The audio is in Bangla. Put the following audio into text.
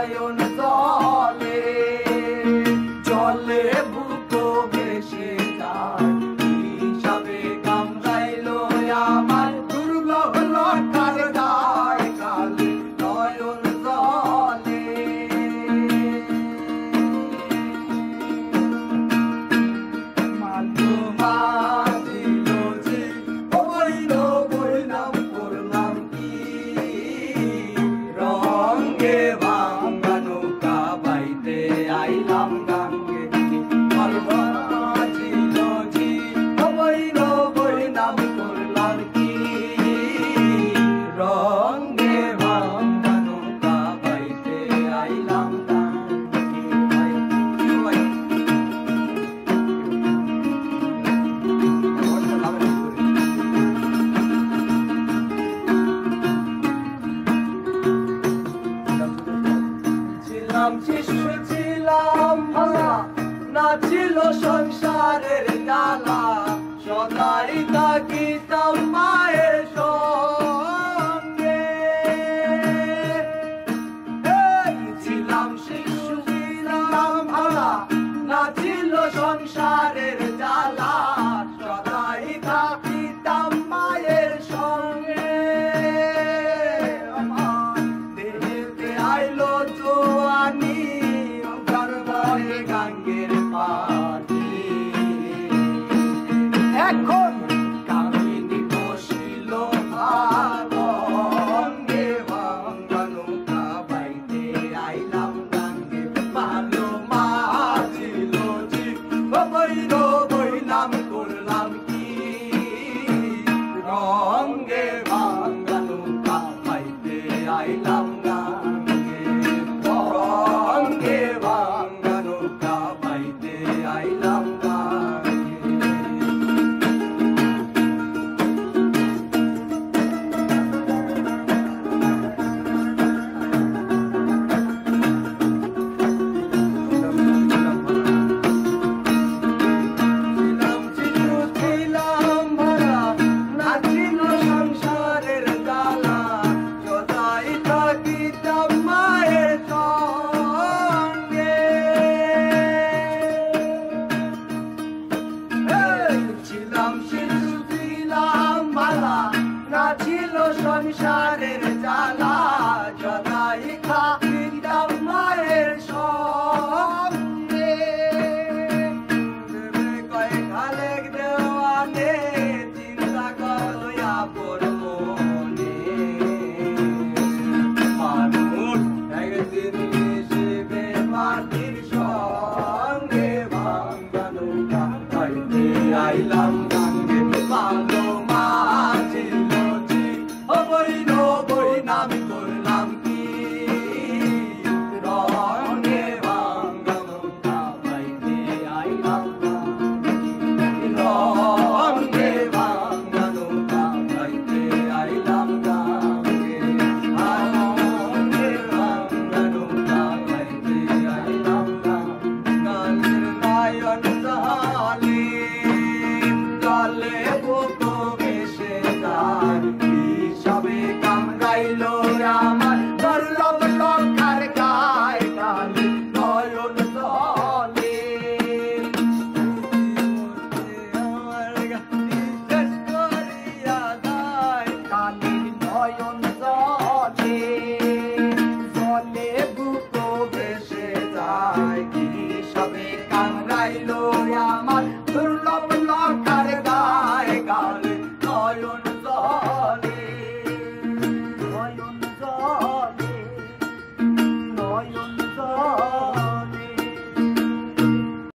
নয়ন জলে জলে বুকো ভেসে যায় হিসাবে কামড়াইলো আমার দুর্লভ লটার গায় কালে নয়ন জলে মাঝো মাঝিল যে বইল বইলাম করলাম কি রঙে ভাঙা নৌকা বাইতে আইলাম গাঙ্গে মাঝিল যে বইল বইলাম করলাম কি রঙে ভাঙা নৌকা বাইতে আইলাম শিশু ছিলাম ভালা নাছিল সংসারের জ্বালা সদাই থাকিতাম মায়ের সঙ্গে ছিলাম শিশু ছিলাম ভালা নাছিল সংসারের জ্বালা